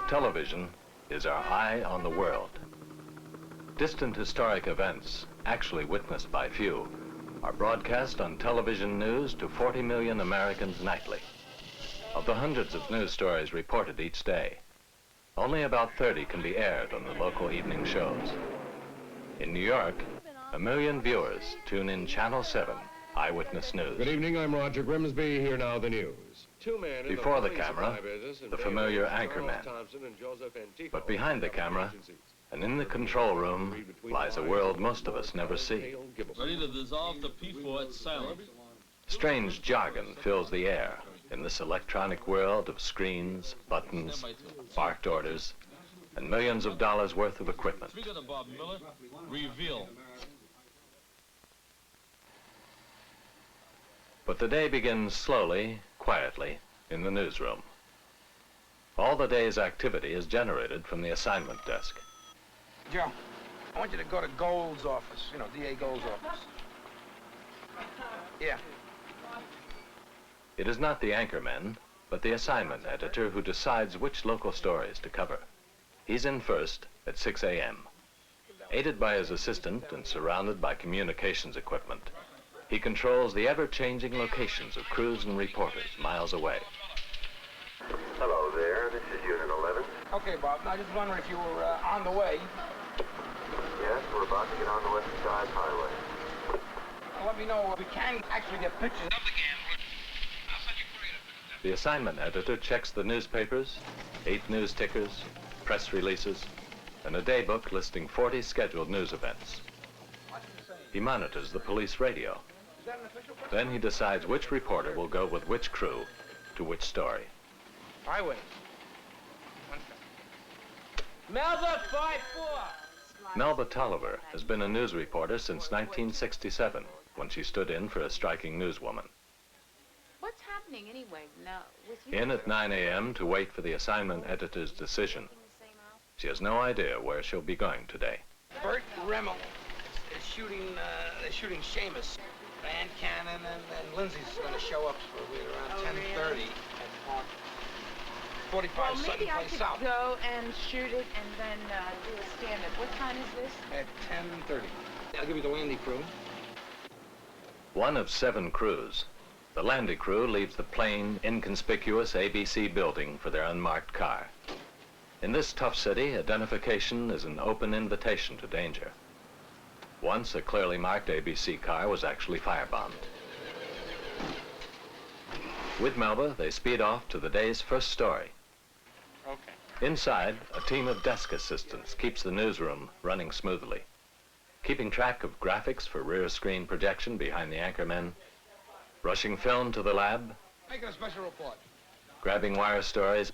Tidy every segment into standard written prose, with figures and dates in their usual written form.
Television is our eye on the world. Distant historic events, actually witnessed by few, are broadcast on television news to 40 million Americans nightly. Of the hundreds of news stories reported each day, only about 30 can be aired on the local evening shows. In New York, 1 million viewers tune in Channel 7 Eyewitness News. Good evening, I'm Roger Grimsby. Here now the news. Before the camera, the familiar anchorman. But behind the camera, and in the control room, lies a world most of us never see. Ready to dissolve the P4 at silence. Strange jargon fills the air in this electronic world of screens, buttons, barked orders, and millions of dollars worth of equipment. Speaking of Bob Miller, reveal. But the day begins slowly, quietly, in the newsroom. All the day's activity is generated from the assignment desk. Joe, I want you to go to Gold's office, you know, D.A. Gold's office. Yeah. It is not the anchorman, but the assignment editor who decides which local stories to cover. He's in first at 6 a.m. Aided by his assistant and surrounded by communications equipment, he controls the ever-changing locations of crews and reporters miles away. Hello there, this is Unit 11. Okay, Bob, I just wondering if you were on the way. Yes, we're about to get on the West Side Highway. Let me know if we can actually get pictures of the gambler. I'll send you courier. The assignment editor checks the newspapers, 8 news tickers, press releases, and a daybook listing 40 scheduled news events. He monitors the police radio. Then he decides which reporter will go with which crew to which story. Highway. Melba 5-4. Melba Tolliver has been a news reporter since 1967, when she stood in for a striking newswoman. What's happening anyway now with you? In at 9 a.m. to wait for the assignment editor's decision. She has no idea where she'll be going today. Bert Rimmel is shooting, they're shooting Seamus. Van Cannon and Lindsay's going to show up for around 10:30 at Park. 45 Well, Sutton maybe I Place could South. go and shoot it and then do a stand-up. What time is this? At 10:30. I'll give you the landing crew. One of 7 crews. The landing crew leaves the plain, inconspicuous ABC building for their unmarked car. In this tough city, identification is an open invitation to danger. Once, a clearly marked ABC car was actually firebombed. With Melba, they speed off to the day's first story. Okay. Inside, a team of desk assistants keeps the newsroom running smoothly, keeping track of graphics for rear screen projection behind the anchormen, rushing film to the lab, Making a special report. grabbing wire stories,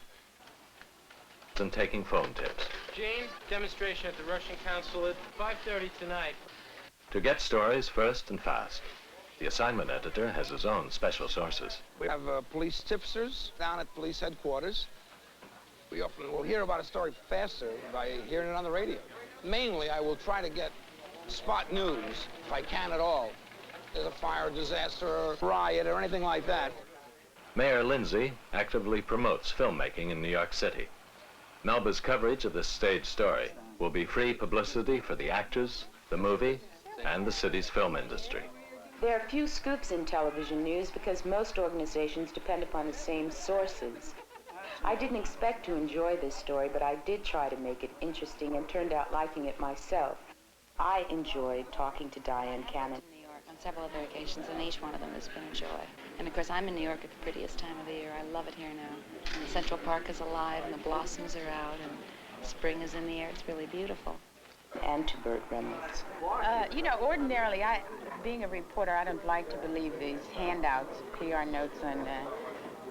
and taking phone tips. Jane, demonstration at the Russian consulate, 5:30 tonight. To get stories first and fast, the assignment editor has his own special sources. We have police tipsters down at police headquarters. We often will hear about a story faster by hearing it on the radio. Mainly, I will try to get spot news, if I can at all. There's a fire, disaster, or riot, or anything like that. Mayor Lindsay actively promotes filmmaking in New York City. Melba's coverage of this stage story will be free publicity for the actors, the movie, and the city's film industry. There are few scoops in television news because most organizations depend upon the same sources. I didn't expect to enjoy this story, but I did try to make it interesting and turned out liking it myself. I enjoyed talking to Diane Cannon. New York on several other occasions, and each one of them has been a joy. And of course, I'm in New York at the prettiest time of the year. I love it here now. And Central Park is alive, and the blossoms are out, and spring is in the air. It's really beautiful. And to Burt Reynolds. You know, ordinarily, being a reporter, I don't like to believe these handouts, PR notes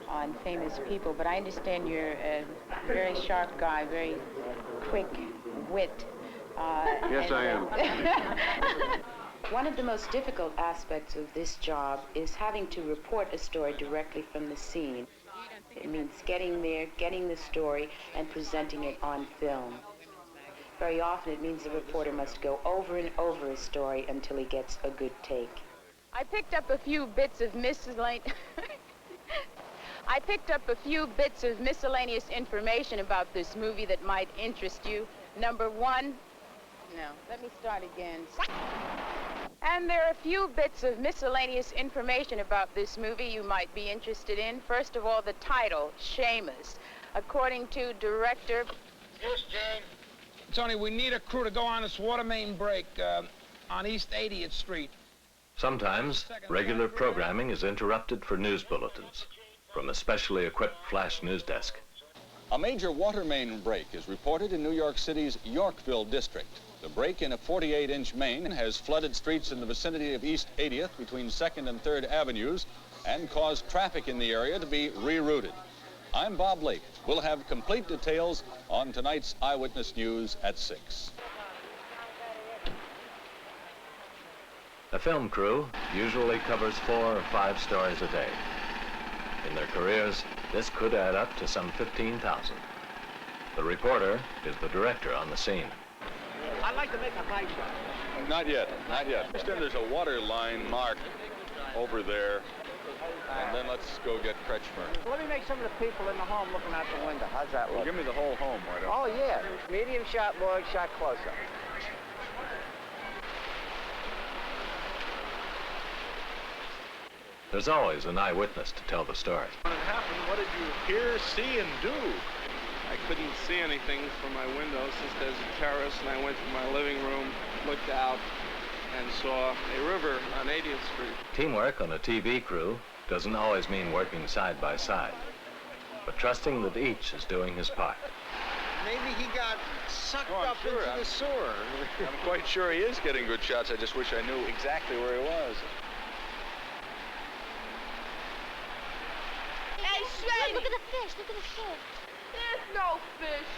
on famous people, but I understand you're a very sharp guy, very quick wit. Yes, I am. One of the most difficult aspects of this job is having to report a story directly from the scene. It means getting there, getting the story, and presenting it on film. Very often it means the reporter must go over and over a story until he gets a good take. I picked up a few bits of Mrs. Lane. I picked up a few bits of miscellaneous information about this movie that might interest you. Number one, no, let me start again. And there are a few bits of miscellaneous information about this movie you might be interested in. First of all, the title, Seamus. According to director... Yes, Jane. Tony, we need a crew to go on this water main break on East 80th Street. Sometimes, regular programming is interrupted for news bulletins from a specially equipped flash news desk. A major water main break is reported in New York City's Yorkville district. The break in a 48-inch main has flooded streets in the vicinity of East 80th between 2nd and 3rd Avenues and caused traffic in the area to be rerouted. I'm Bob Lake. We'll have complete details on tonight's Eyewitness News at 6. A film crew usually covers 4 or 5 stories a day. In their careers, this could add up to some 15,000. The reporter is the director on the scene. I'd like to make a high shot. Not yet, not yet. Understand there's a water line marked over there, and then let's go get Kretschmer. Let me make some of the people in the home looking out the window. How's that look? Give me the whole home, why don't you? Oh, yeah. Medium shot, long shot, close-up. There's always an eyewitness to tell the story. When it happened, what did you hear, see, and do? I couldn't see anything from my window since there's a terrace, and I went to my living room, looked out, and saw a river on 80th Street. Teamwork on a TV crew doesn't always mean working side by side, but trusting that each is doing his part. Maybe he got sucked Oh, I'm up sure. into the sewer. I'm quite sure he is getting good shots. I just wish I knew exactly where he was. Hey, Shreddy! Look at the fish, look at the fish. There's no fish.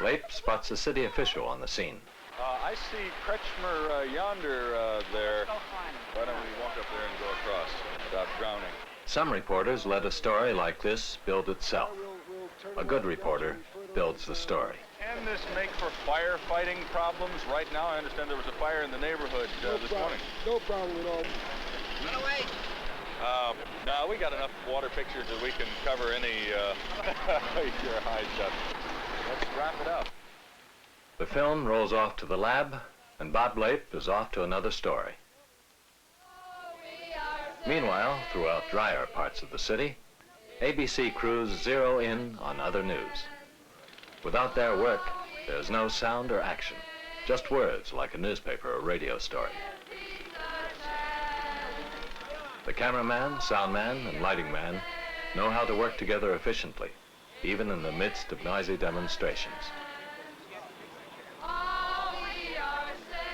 Leip spots a city official on the scene. I see Kretschmer yonder there. Why don't we walk up there and go across without drowning? Some reporters let a story like this build itself. A good reporter builds the story. Can this make for firefighting problems? Right now, I understand there was a fire in the neighborhood this morning. No problem at all. Run away. No, we got enough water pictures that we can cover any your high shot. Let's wrap it up. The film rolls off to the lab, and Bob Leip is off to another story. Meanwhile, throughout drier parts of the city, ABC crews zero in on other news. Without their work, there's no sound or action, just words like a newspaper or radio story. The cameraman, sound man, and lighting man know how to work together efficiently, even in the midst of noisy demonstrations.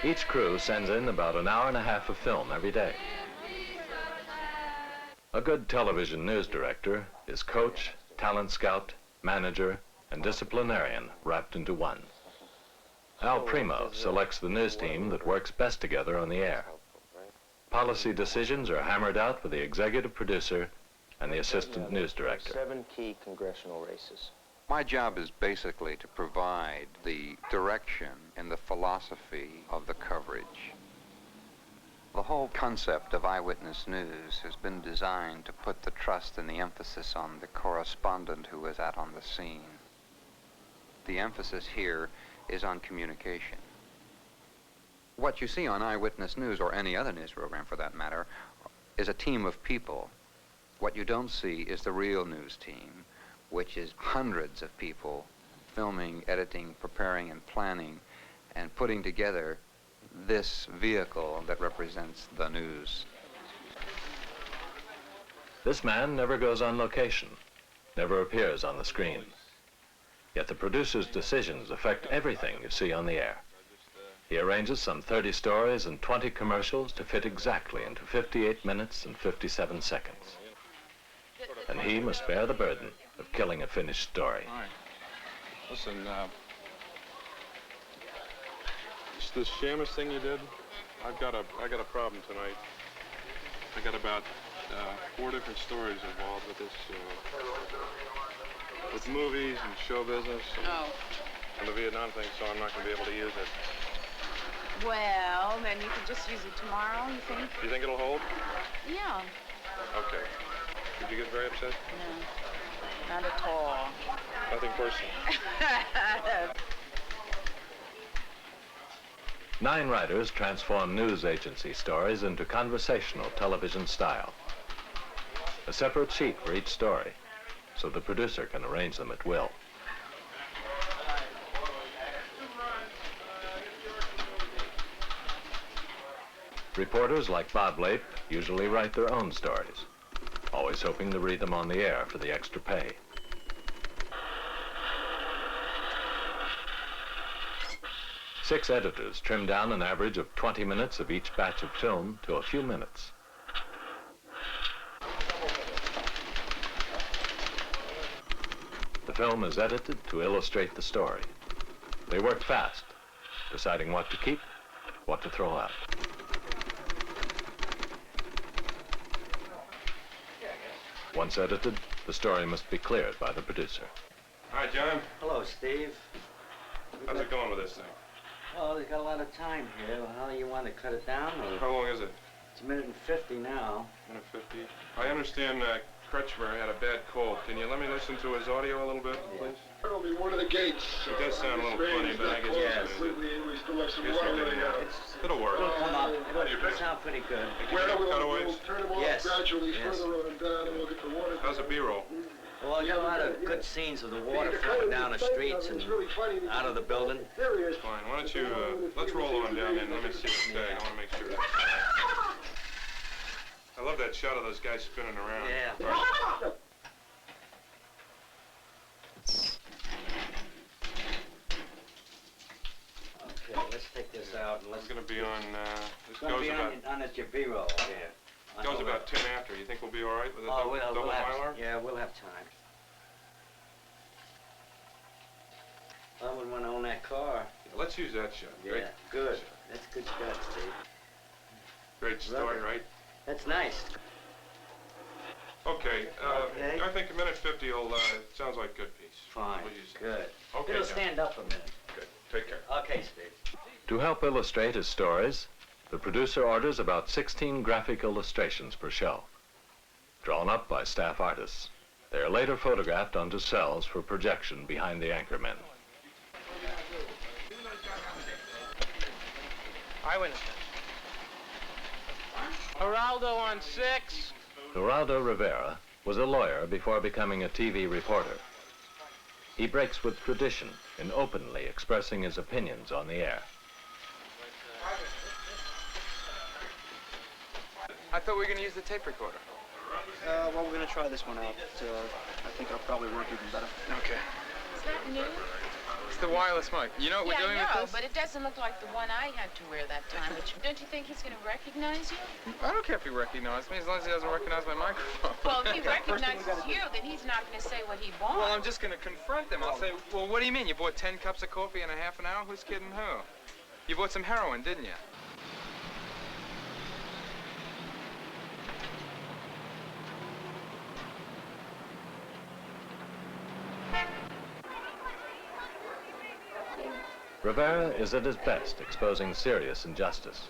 Each crew sends in about an hour and a half of film every day. A good television news director is coach, talent scout, manager, and disciplinarian wrapped into one. Al Primo selects the news team that works best together on the air. Policy decisions are hammered out with the executive producer and the assistant news director. 7 key congressional races. My job is basically to provide the direction and the philosophy of the coverage. The whole concept of eyewitness news has been designed to put the trust and the emphasis on the correspondent who is out on the scene. The emphasis here is on communication. What you see on Eyewitness News, or any other news program for that matter, is a team of people. What you don't see is the real news team, which is hundreds of people filming, editing, preparing, and planning, and putting together this vehicle that represents the news. This man never goes on location, never appears on the screen. Yet the producer's decisions affect everything you see on the air. He arranges some 30 stories and 20 commercials to fit exactly into 58 minutes and 57 seconds. And he must bear the burden of killing a finished story. All right. Listen, this Seamus thing you did, I got a problem tonight. I got about 4 different stories involved with this, with movies and show business and the Vietnam thing, so I'm not going to be able to use it. Well, then you could just use it tomorrow, you think? Do you think it'll hold? Yeah. Okay. Did you get very upset? No, not at all. Nothing personal. 9 writers transform news agency stories into conversational television style. A separate sheet for each story, so the producer can arrange them at will. Reporters like Bob Lape usually write their own stories, always hoping to read them on the air for the extra pay. Six editors trim down an average of 20 minutes of each batch of film to a few minutes. The film is edited to illustrate the story. They work fast, deciding what to keep, what to throw out. Once edited, the story must be cleared by the producer. Hi, John. Hello, Steve. How's it going with this thing? Well, we've got a lot of time here. Well, you want to cut it down? Or... How long is it? It's 1:50 now. 1:50. I understand Kretschmer had a bad cold. Can you let me listen to his audio a little bit, please? That'll be one of the gates. It does sound a little funny, but I guess it'll work. It'll come up. It'll sound pretty good. Cutaways? Turn them off Yes. gradually Yes. further on down, and we'll get the water. How's the B-roll? Well, you got a lot of good scenes of the water flowing down the streets and out of the building. Fine. Why don't you, let's roll on down in. Let me see the tag. I want to make sure that's... I love that shot of those guys spinning around. Yeah. Right. Okay, let's take this out and let's... It's going to be on, this It's going to goes be about... on at your B-roll here. It goes about 10 after. You think we'll be all right with a Oh, double we'll have, Mylar? yeah, we'll have time. I wouldn't want to own that car. Yeah, let's use that shot. Yeah, Great. good. That's a good shot, Steve. Great story, Love it. right? That's nice. Okay, Okay. I think 1:50 will, sounds like a good piece. Fine, We'll use that. good. Okay, It'll John. stand up a minute. Good. Take care. Okay, Steve. To help illustrate his stories, the producer orders about 16 graphic illustrations per show, drawn up by staff artists. They are later photographed onto cells for projection behind the anchormen. Eyewitness. Geraldo on 6. Geraldo Rivera was a lawyer before becoming a TV reporter. He breaks with tradition in openly expressing his opinions on the air. I thought we were going to use the tape recorder. Well, we're going to try this one out. I think it'll probably work even better. Okay. Is that new? It's the wireless mic. You know what we're doing with this? But it doesn't look like the one I had to wear that time. Don't you think he's going to recognize you? I don't care if he recognizes me, as long as he doesn't recognize my microphone. Well, if he recognizes you, then he's not going to say what he wants. Well, I'm just going to confront him. I'll say, well, what do you mean? You bought 10 cups of coffee in a half an hour? Who's kidding who? You bought some heroin, didn't you? Rivera is at his best exposing serious injustice.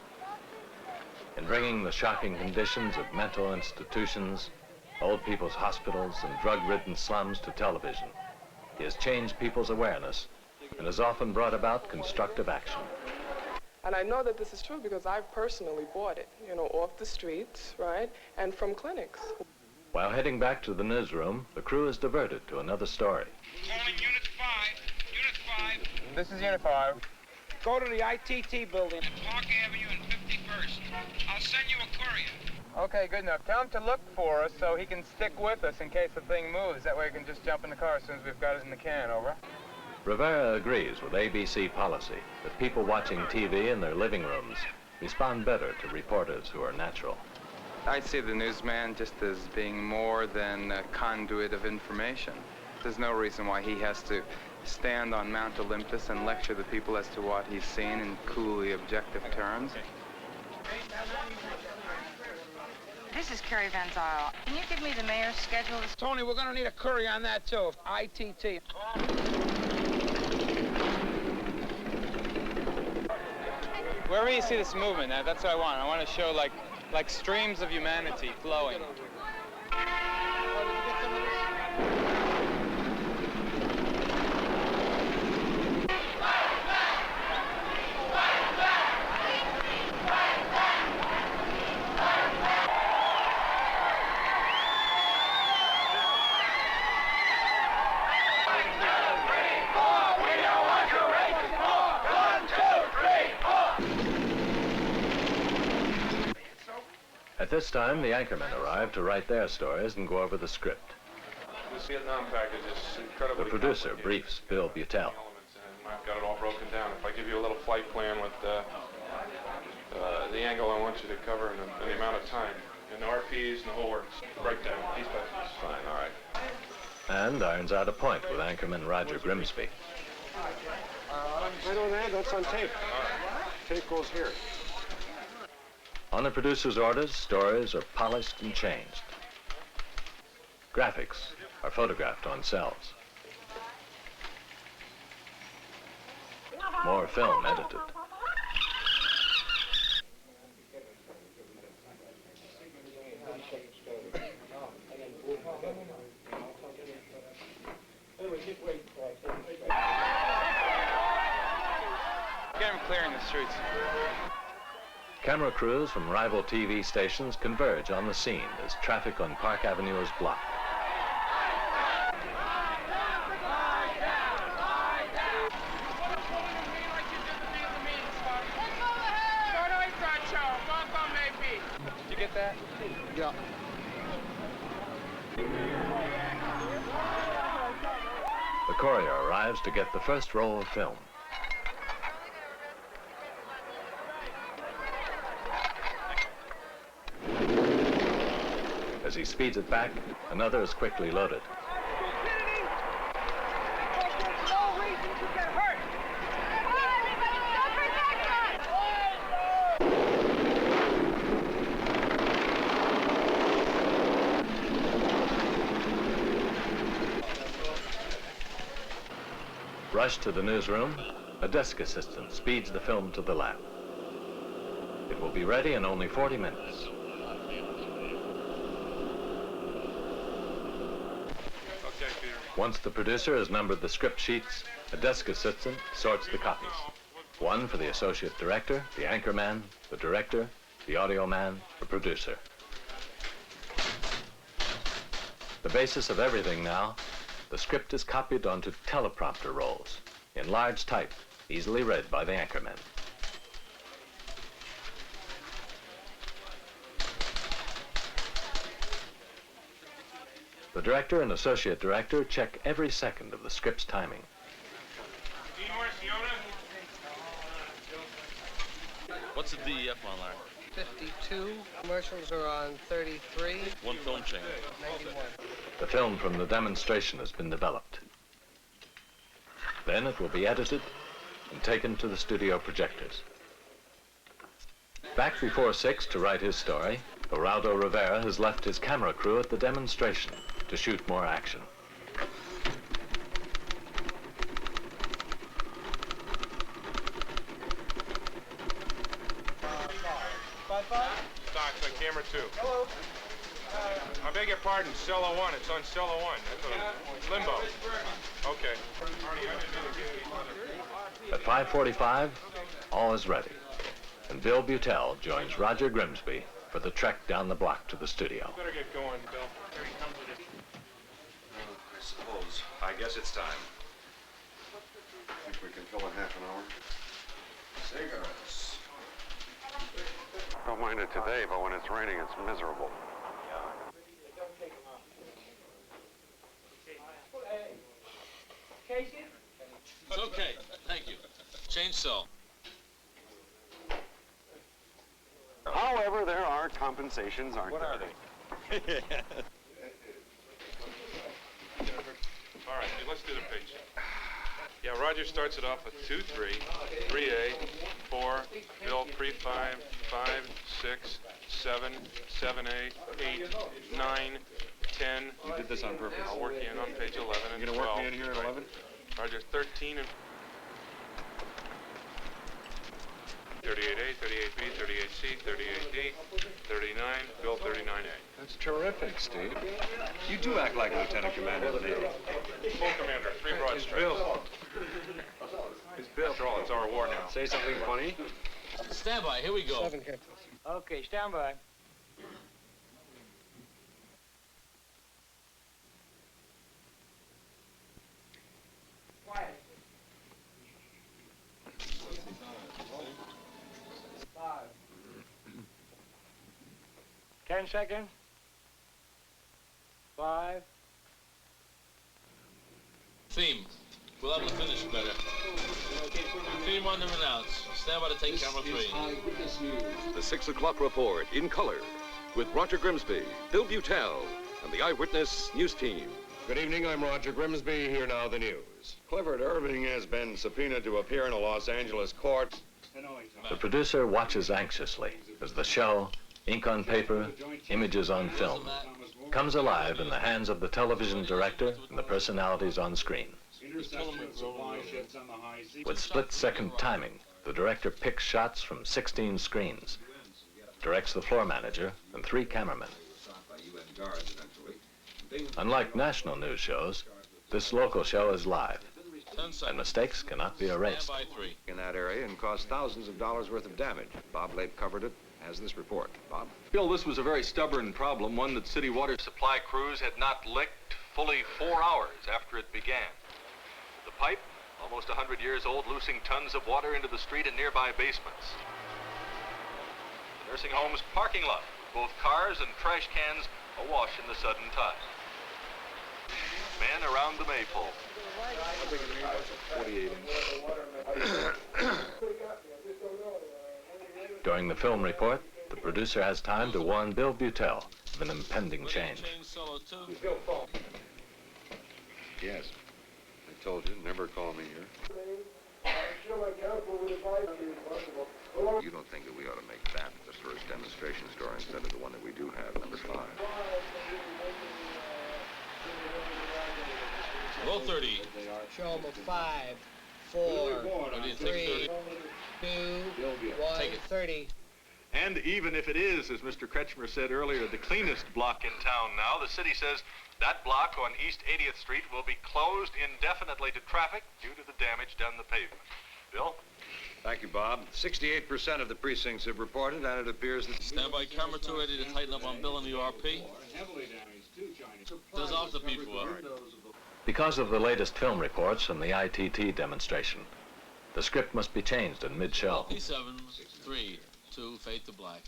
In bringing the shocking conditions of mental institutions, old people's hospitals, and drug-ridden slums to television, he has changed people's awareness and has often brought about constructive action. And I know that this is true because I've personally bought it, you know, off the streets, right, and from clinics. While heading back to the newsroom, the crew is diverted to another story. Calling Unit 5. Unit 5. This is Unit 5. Go to the ITT building. Park Avenue and 51st. I'll send you a courier. Okay, good enough. Tell him to look for us so he can stick with us in case the thing moves. That way we can just jump in the car as soon as we've got it in the can, over. Rivera agrees with ABC policy that people watching TV in their living rooms respond better to reporters who are natural. I see the newsman just as being more than a conduit of information. There's no reason why he has to stand on Mount Olympus and lecture the people as to what he's seen in coolly objective terms. This is Carrie Van Zyl. Can you give me the mayor's schedule? Tony, we're going to need a courier on that, too. ITT. Wherever you see this movement, that's what I want. I want to show like streams of humanity flowing. At this time, the anchormen arrive to write their stories and go over the script. This Vietnam package is incredibly The producer complicated briefs Bill Butel. elements, and I've got it all broken down. If I give you a little flight plan with the angle I want you to cover and the amount of time, and the RPs and the whole works, breakdown, piece by piece. Fine, all right. And irons out a point with anchorman Roger Grimsby. I don't have, that's on tape. Tape goes here. On the producer's orders, stories are polished and changed. Graphics are photographed on cells. More film edited. Get him clearing the streets. Camera crews from rival TV stations converge on the scene as traffic on Park Avenue is blocked. Did you get that? Yeah. The courier arrives to get the first roll of film. As he speeds it back, another is quickly loaded. Rushed to the newsroom, a desk assistant speeds the film to the lab. It will be ready in only 40 minutes. Once the producer has numbered the script sheets, a desk assistant sorts the copies. One for the associate director, the anchor man, the director, the audio man, the producer. The basis of everything now, the script is copied onto teleprompter rolls in large type, easily read by the anchorman. The director and associate director check every second of the script's timing. What's the DEF on there? 52. Commercials are on 33. One film chain. 91. The film from the demonstration has been developed. Then it will be edited and taken to the studio projectors. Back before 6 to write his story, Geraldo Rivera has left his camera crew at the demonstration to shoot more action. Stocks on camera 2. Hello. I beg your pardon, cello 1. It's on cello 1. That's limbo. Okay. At 5:45, all is ready, and Bill Butel joins Roger Grimsby for the trek down the block to the studio. Better get going, Bill. I suppose. I guess it's time. Think we can fill in half an hour? Cigarettes. Don't mind it today, but when it's raining, it's miserable. It's okay. Thank you. Chainsaw. However, there are compensations, aren't there? What are they? All right, let's do the pitch. Yeah, Roger starts it off with 2-3, 3A, 4, Bill pre-5, 5, 6, 7, 7A, 8, 9, 10. You did this on purpose. I'll work you in on page 11 and 12. You're gonna work me in here at 11? Roger, 13 and... 38A, 38B, 38C, 38D, 39, Bill 39A. That's terrific, Steve. You do act like Lieutenant Commander of the Navy. Full Commander, 3 Broad Street. Bill. It's Bill. After all, it's our war now. Say something funny. Stand by, here we go. Okay, stand by. Quiet. 5. 10 seconds. 5. Theme. We'll have to finish better. Theme on the announce. Stand by to take camera 3. The 6 o'clock report in color with Roger Grimsby, Bill Butel, and the Eyewitness News Team. Good evening, I'm Roger Grimsby. Here now the news. Clifford Irving has been subpoenaed to appear in a Los Angeles court. The producer watches anxiously as the show, ink on paper, images on film, comes alive in the hands of the television director and the personalities on screen. With split-second timing, the director picks shots from 16 screens, directs the floor manager and 3 cameramen. Unlike national news shows, this local show is live, and mistakes cannot be erased. In that area and caused thousands of dollars worth of damage. Bob Lake covered it, as this report. Bob? Bill, this was a very stubborn problem, one that city water supply crews had not licked fully 4 hours after it began. The pipe, almost 100 years old, loosing tons of water into the street and nearby basements. The nursing home's parking lot, both cars and trash cans awash in the sudden tide. Men around the maypole. 48 During the film report, the producer has time to warn Bill Butel of an impending change. Yes. I told you, never call me here. You don't think that we ought to make that the first demonstration story instead of the one that we do have, number 5? Roll 30. Show them a 5, 4, 3, 2, 1, Take it. 30. And even if it is, as Mr. Kretschmer said earlier, the cleanest block in town now, the city says that block on East 80th Street will be closed indefinitely to traffic due to the damage done the pavement. Bill? Thank you, Bob. 68% of the precincts have reported, and it appears that... Stand by, camera 2 ready to tighten up on Bill and the RP. Does off the before. Because of the latest film reports and the ITT demonstration, the script must be changed in mid-show. P7, 3, 2, fade to black.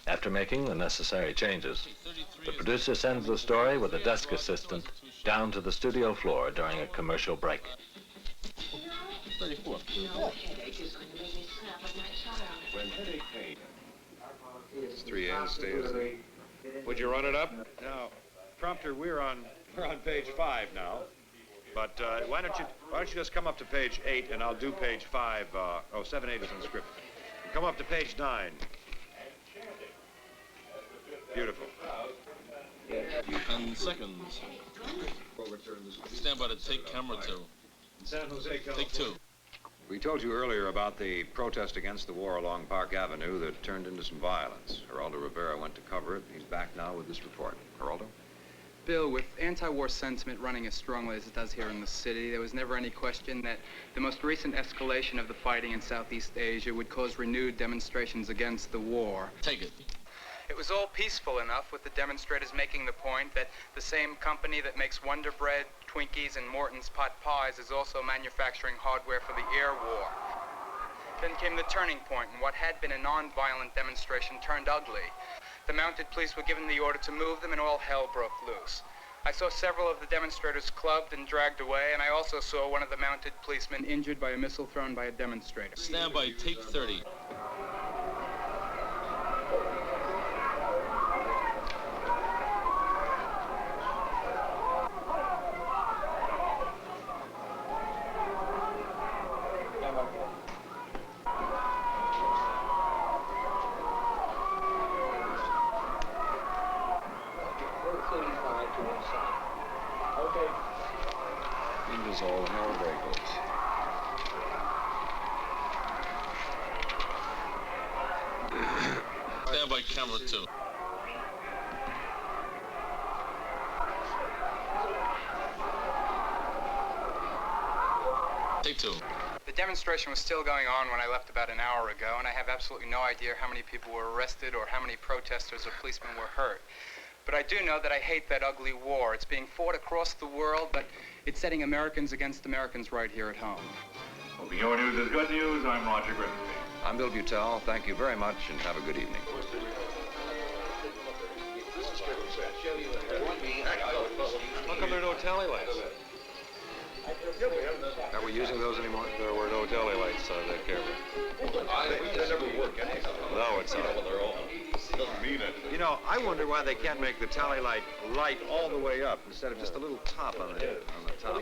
After making the necessary changes, the producer sends the story with a desk assistant down to the studio floor during a commercial break. 34. It's 3A, stay as a... Would you run it up? Now, prompter, we're on page 5 now. But why don't you just come up to page 8 and I'll do page 5. 7, 8 is in the script. Come up to page 9. Beautiful. 10 seconds. Stand by to take camera 2. San Jose, Take 2. We told you earlier about the protest against the war along Park Avenue that turned into some violence. Geraldo Rivera went to cover it. He's back now with this report. Geraldo? Bill, with anti-war sentiment running as strongly as it does here in the city, there was never any question that the most recent escalation of the fighting in Southeast Asia would cause renewed demonstrations against the war. Take it. It was all peaceful enough, with the demonstrators making the point that the same company that makes Wonder Bread, Twinkies, and Morton's pot pies is also manufacturing hardware for the air war. Then came the turning point, and what had been a non-violent demonstration turned ugly. The mounted police were given the order to move them, and all hell broke loose. I saw several of the demonstrators clubbed and dragged away, and I also saw one of the mounted policemen injured by a missile thrown by a demonstrator. Stand by, take 30. All hell break loose. Stand by camera 2. Take 2. The demonstration was still going on when I left about an hour ago, and I have absolutely no idea how many people were arrested or how many protesters or policemen were hurt. But I do know that I hate that ugly war. It's being fought across the world, but it's setting Americans against Americans right here at home. Hoping your news is good news, I'm Roger Grimsby. I'm Bill Butel. Thank you very much and have a good evening. How come there are no tally lights? Are we using those anymore? There were no tally lights on that camera. They never work anyhow. No, it's not. Doesn't mean it. You know, I wonder why they can't make the tally light all the way up instead of just a little top on the top.